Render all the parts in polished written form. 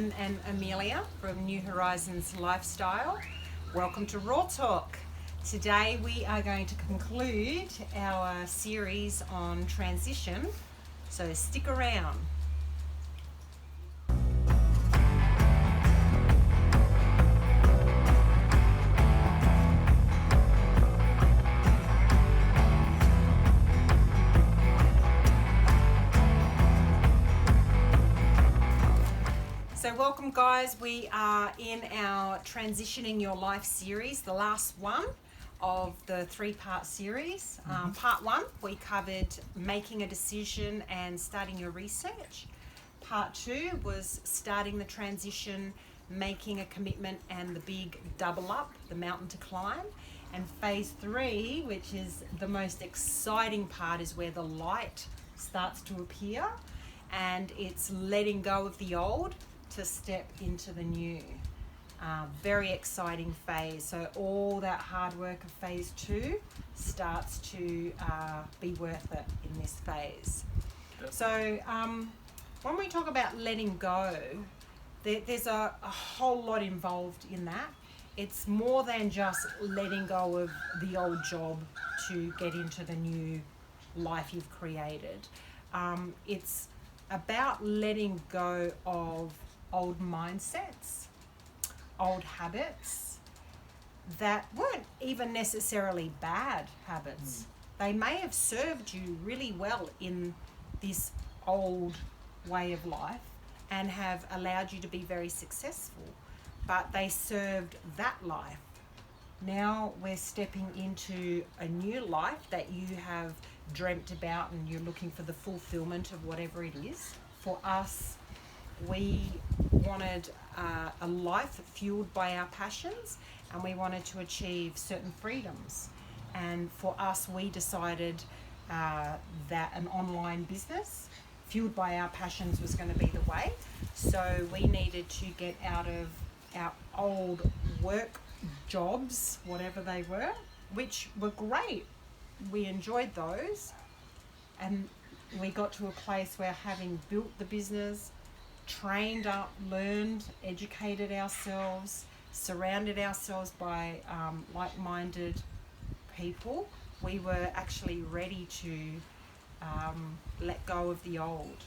Helen and Amelia from New Horizons Lifestyle. Welcome to Raw Talk. Today we are going to conclude our series on transition, so stick around. So welcome guys, we are in our Transitioning Your Life series, the last one of the three-part series. Part one, we covered making a decision and starting your research. Part two was starting the transition, making a commitment and the big double up, the mountain to climb. And phase three, which is the most exciting part, is where the light starts to appear and it's letting go of the old to step into the new. Very exciting phase. So all that hard work of phase two starts to be worth it in this phase. So when we talk about letting go, there's a whole lot involved in that. It's more than just letting go of the old job to get into the new life you've created. It's about letting go of old mindsets, old habits that weren't even necessarily bad habits. They may have served you really well in this old way of life and have allowed you to be very successful, but they served that life. Now we're stepping into a new life that you have dreamt about and you're looking for the fulfillment of whatever it is. For us, we wanted a life fueled by our passions, and we wanted to achieve certain freedoms. And for us, we decided that an online business fueled by our passions was going to be the way. So we needed to get out of our old work jobs, whatever they were, which were great. We enjoyed those, and we got to a place where, having built the business, trained up, learned, educated ourselves, surrounded ourselves by like-minded people, we were actually ready to let go of the old.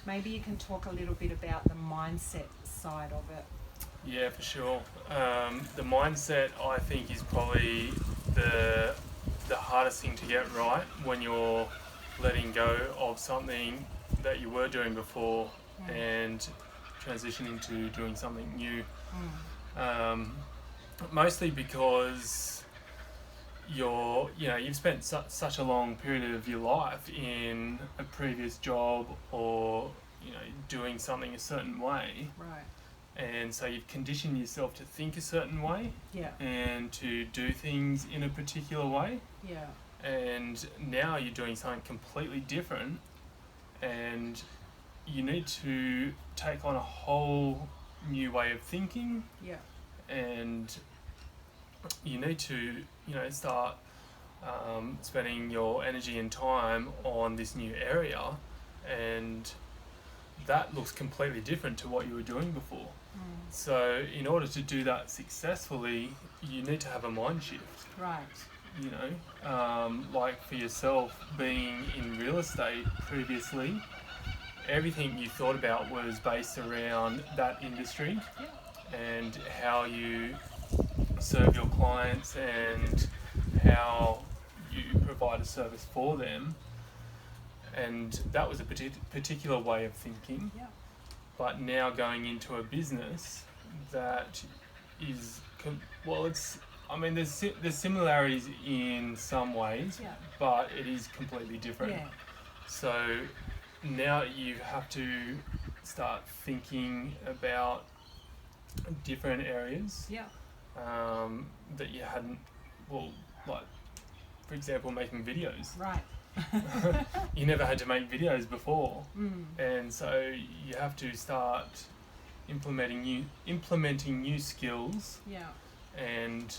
Maybe you can talk a little bit about the mindset side of it. Yeah, for sure. The mindset, I think, is probably the hardest thing to get right when you're letting go of something that you were doing before and transitioning to doing something new. Mostly because you've spent such a long period of your life in a previous job or doing something a certain way. Right. And so you've conditioned yourself to think a certain way, Yeah. and to do things in a particular way. Yeah. And now you're doing something completely different, and you need to take on a whole new way of thinking. Yeah. And you need to start spending your energy and time on this new area, and that looks completely different to what you were doing before. So in order to do that successfully, you need to have a mind shift. Right. Like for yourself, being in real estate previously, everything you thought about was based around that industry and how you serve your clients and how you provide a service for them. And that was a particular way of thinking. Yeah. But now going into a business that is, there's similarities in some ways, but it is completely different. Yeah. So now you have to start thinking about different areas that you hadn't, like, for example, making videos. Right. You never had to make videos before, and so you have to start implementing new skills, and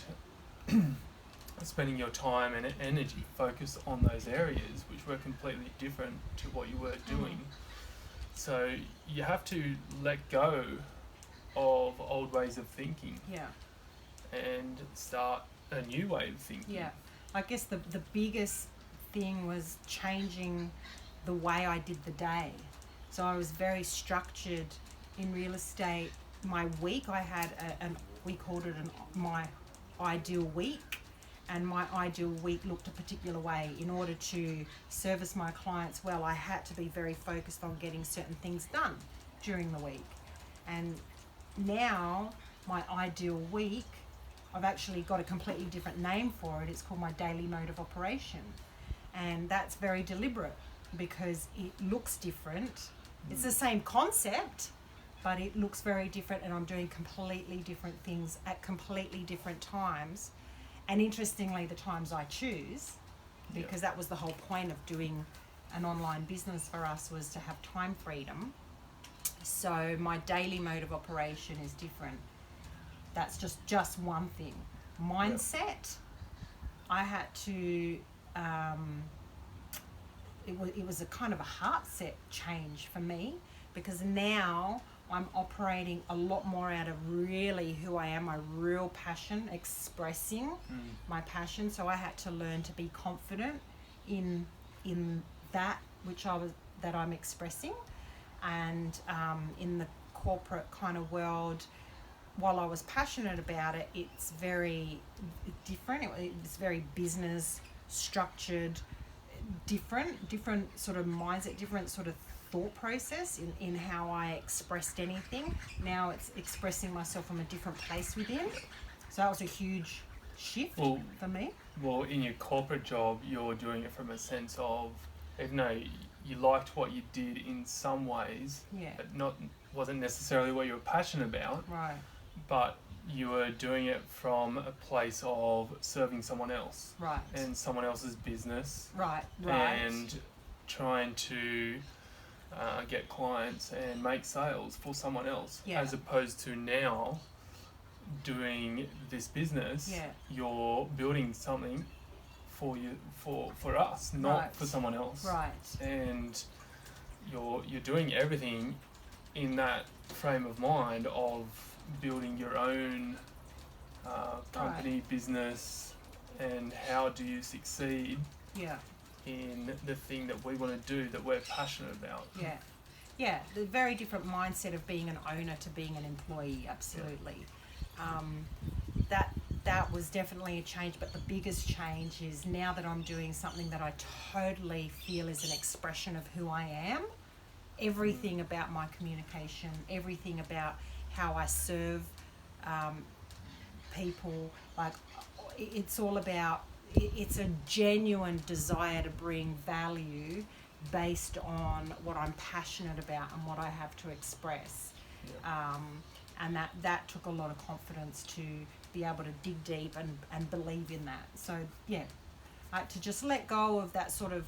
spending your time and energy focused on those areas which were completely different to what you were doing. so you have to let go of old ways of thinking Yeah. and start a new way of thinking. Yeah. I guess the biggest thing was changing the way I did the day. So I was very structured in real estate. My week, I had we called it my ideal week, and my ideal week looked a particular way. In order to service my clients well, I had to be very focused on getting certain things done during the week. And now my ideal week, I've actually got a completely different name for it. It's called my daily mode of operation. And that's very deliberate because it looks different. It's the same concept, but it looks very different, and I'm doing completely different things at completely different times. And interestingly, the times I choose, because that was the whole point of doing an online business for us, was to have time freedom. So my daily mode of operation is different. That's just one thing. Mindset, I had to, it was a kind of a heart set change for me, because now I'm operating a lot more out of really who I am, my real passion, expressing my passion. So I had to learn to be confident in that that I'm expressing. And in the corporate kind of world, while I was passionate about it, it's very different. It was very business structured, different sort of mindset, different sort of thought process in how I expressed anything. Now it's expressing myself from a different place within. So that was a huge shift for me. Well, in your corporate job, you're doing it from a sense of, even though you liked what you did in some ways, but wasn't necessarily what you were passionate about. Right. But you were doing it from a place of serving someone else. Right. And someone else's business. Right. And trying to get clients and make sales for someone else. As opposed to now doing this business, you're building something for us, not for someone else. Right. And you're doing everything in that frame of mind of building your own company, business, and how do you succeed in the thing that we want to do, that we're passionate about. The very different mindset of being an owner to being an employee. Absolutely. That was definitely a change, but the biggest change is now that I'm doing something that I totally feel is an expression of who I am. Everything about my communication, everything about how I serve people, like it's all about, it's a genuine desire to bring value based on what I'm passionate about and what I have to express. And that took a lot of confidence to be able to dig deep and believe in that. So to just let go of that sort of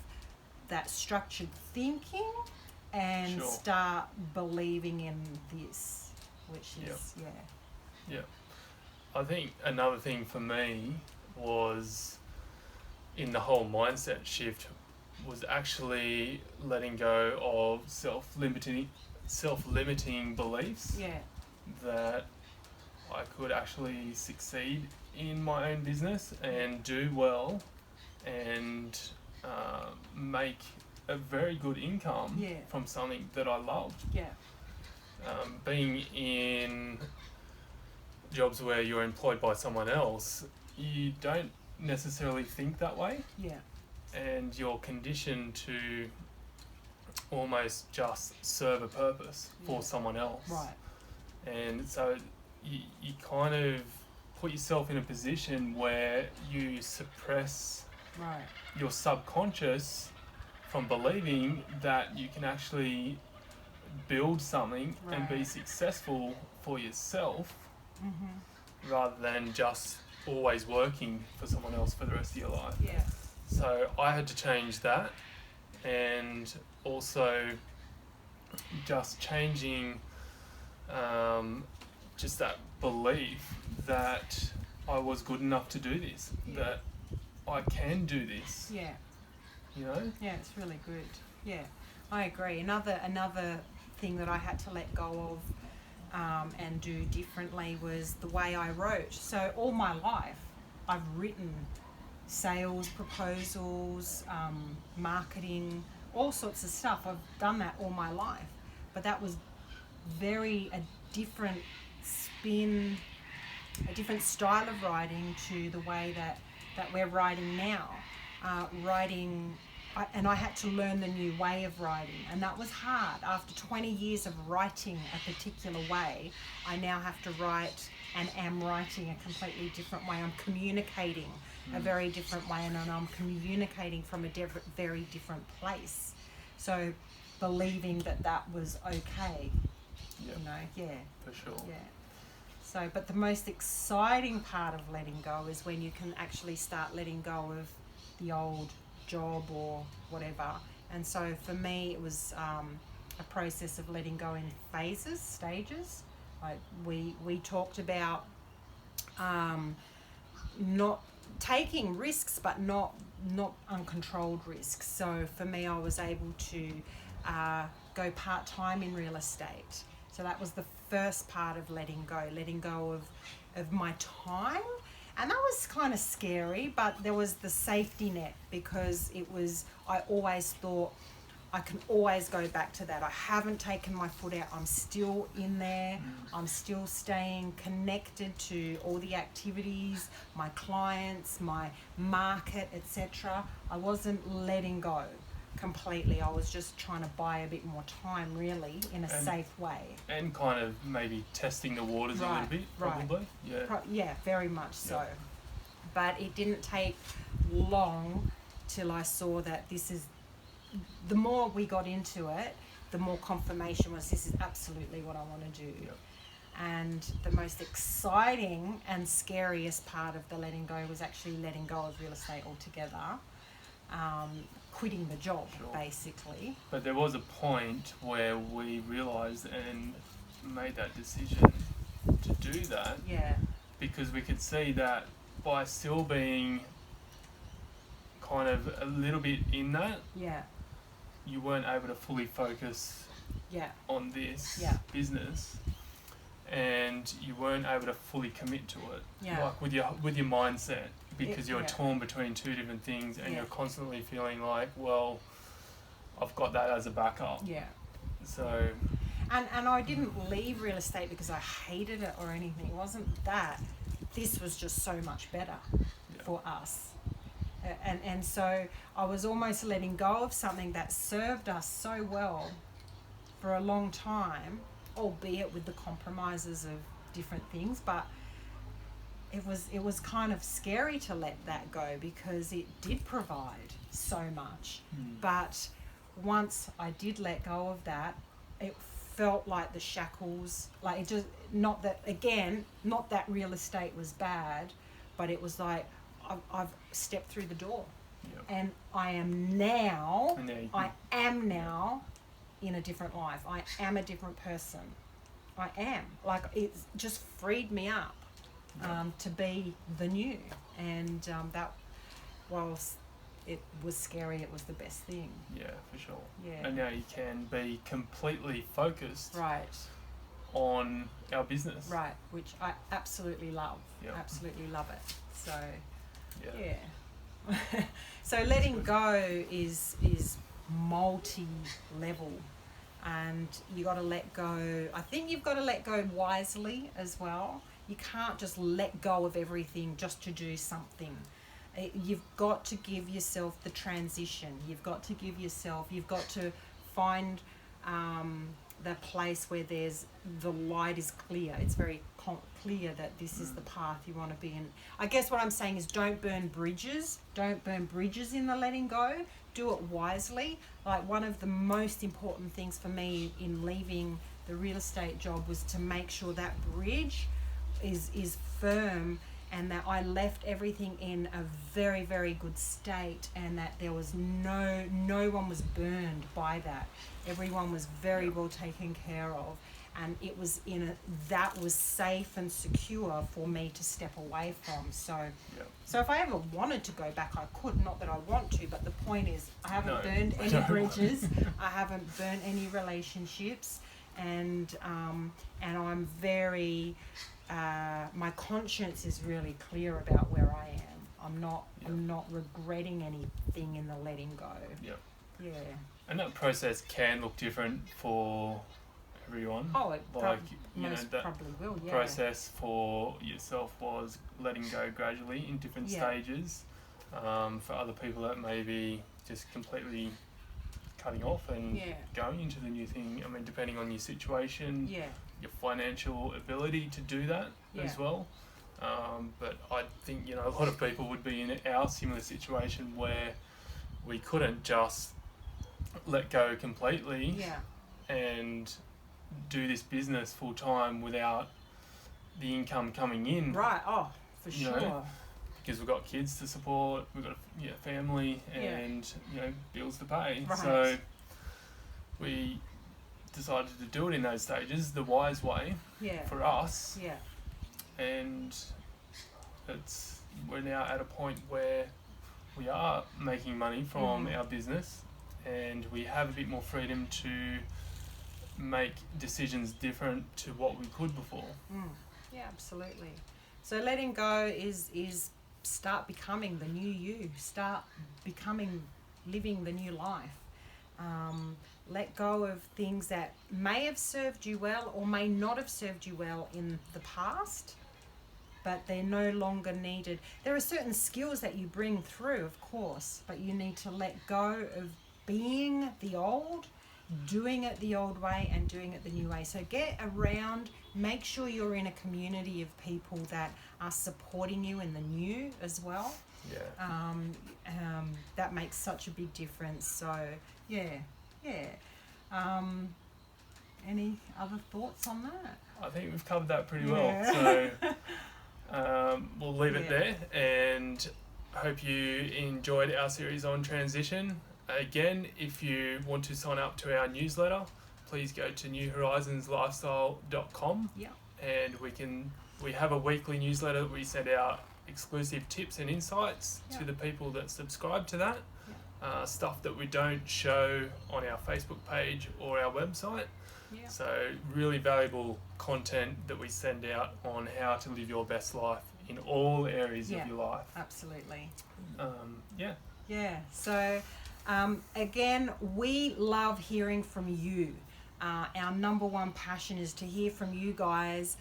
that structured thinking and start believing in this, which is I think another thing for me was, in the whole mindset shift, was actually letting go of self-limiting beliefs that I could actually succeed in my own business and do well and make a very good income from something that I loved. Being in jobs where you're employed by someone else, you don't necessarily think that way. And you're conditioned to almost just serve a purpose for someone else. And so you kind of put yourself in a position where you suppress your subconscious from believing that you can actually build something and be successful for yourself, rather than just always working for someone else for the rest of your life. So I had to change that, and also just changing just that belief that I was good enough to do this, that I can do this. You know? It's really good. I agree. Another thing that I had to let go of and do differently was the way I wrote. So all my life, I've written sales proposals, marketing, all sorts of stuff. I've done that all my life, but that was a different spin, a different style of writing to the way that we're writing now. And I had to learn the new way of writing, and that was hard. After 20 years of writing a particular way, I now have to write and am writing a completely different way. I'm communicating a very different way, and I'm communicating from a very different place. So believing that was okay, For sure. Yeah. So, but the most exciting part of letting go is when you can actually start letting go of the old job or whatever. And so for me, it was a process of letting go in phases, stages. Like we talked about not taking risks, but not uncontrolled risks. So for me, I was able to go part-time in real estate. So that was the first part of letting go of my time. And that was kind of scary, but there was the safety net, because I always thought I can always go back to that. I haven't taken my foot out. I'm still in there. I'm still staying connected to all the activities, my clients, my market, etc. I wasn't letting go completely. I was just trying to buy a bit more time, really, in a safe way. And kind of maybe testing the waters a little bit, probably. Right. Yeah, very much so. Yeah. But it didn't take long till I saw that the more we got into it, the more confirmation was this is absolutely what I want to do. Yeah. And the most exciting and scariest part of the letting go was actually letting go of real estate altogether. Quitting the job, basically. But there was a point where we realised and made that decision to do that. Yeah. Because we could see that by still being kind of a little bit in that, you weren't able to fully focus on this business, and you weren't able to fully commit to it, like with your mindset, because you're torn between two different things, and you're constantly feeling like, well, I've got that as a backup. Yeah. So. And I didn't leave real estate because I hated it or anything. It wasn't that. This was just so much better for us. And so I was almost letting go of something that served us so well for a long time, albeit with the compromises of different things, but it was kind of scary to let that go because it did provide so much. But once I did let go of that, it felt like the shackles, like it just, not that real estate was bad, but it was like I've stepped through the door. And I am now in a different life. I am a different person. I am. Like, it's just freed me up to be the new. And that, whilst it was scary, it was the best thing. Yeah, for sure. Yeah. And now you can be completely focused on our business. Right, which I absolutely love. Absolutely love it. So, so letting go is multi-level, and you got to let go. I think you've got to let go wisely as well. You can't just let go of everything just to do something. You've got to give yourself the transition. You've got to find the place where the light is clear. It's very clear that this is the path you want to be in. I guess what I'm saying is don't burn bridges. Don't burn bridges in the letting go. Do it wisely. Like, one of the most important things for me in leaving the real estate job was to make sure that bridge is firm, and that I left everything in a very, very good state, and that there was no one was burned by that. Everyone was very well taken care of, and it was that was safe and secure for me to step away from. So if I ever wanted to go back, I could. Not that I want to, but the point is I haven't burned any bridges. I haven't burnt any relationships. and I'm very my conscience is really clear about where I am. I'm not regretting anything in the letting go. Yep. Yeah. And that process can look different for everyone. Oh, it that probably will. Yeah. process for yourself was letting go gradually in different stages. For other people, that may be just completely cutting off and going into the new thing. I mean, depending on your situation, your financial ability to do that as well. But I think, a lot of people would be in our similar situation where we couldn't just let go completely and do this business full time without the income coming in. Right. Oh, for sure. Because we've got kids to support, we've got a family, and bills to pay. Right. So we decided to do it in those stages, the wise way for us. Yeah. And we're now at a point where we are making money from our business, and we have a bit more freedom to make decisions different to what we could before. Yeah, absolutely. So letting go is start becoming the new you. Start living the new life. Let go of things that may have served you well or may not have served you well in the past, but they're no longer needed. There are certain skills that you bring through, of course, but you need to let go of being the old, doing it the old way and doing it the new way. So get around, make sure you're in a community of people that are supporting you in the new as well. That makes such a big difference. So any other thoughts on that? I think we've covered that pretty well. So we'll leave it there, and hope you enjoyed our series on transition. Again, if you want to sign up to our newsletter, please go to newhorizonslifestyle.com. And we have a weekly newsletter that we send out exclusive tips and insights to the people that subscribe to that. Stuff that we don't show on our Facebook page or our website. So really valuable content that we send out on how to live your best life in all areas of your life. Absolutely. So again, we love hearing from you. Our number one passion is to hear from you guys.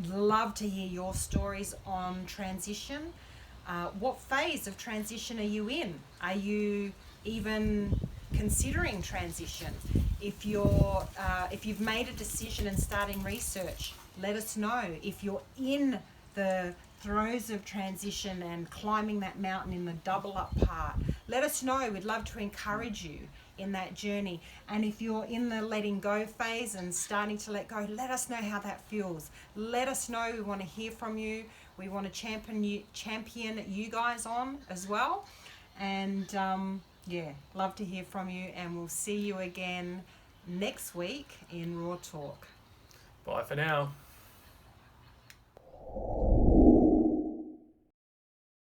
Love to hear your stories on transition. What phase of transition are you in? Are you even considering transition? If you've made a decision and starting research, let us know. If you're in the throes of transition and climbing that mountain in the double up part, let us know. We'd love to encourage you in that journey. And if you're in the letting go phase and starting to let go, let us know how that feels. Let us know. We want to hear from you. We want to champion you guys on as well. And love to hear from you, and we'll see you again next week in Raw Talk. Bye for now.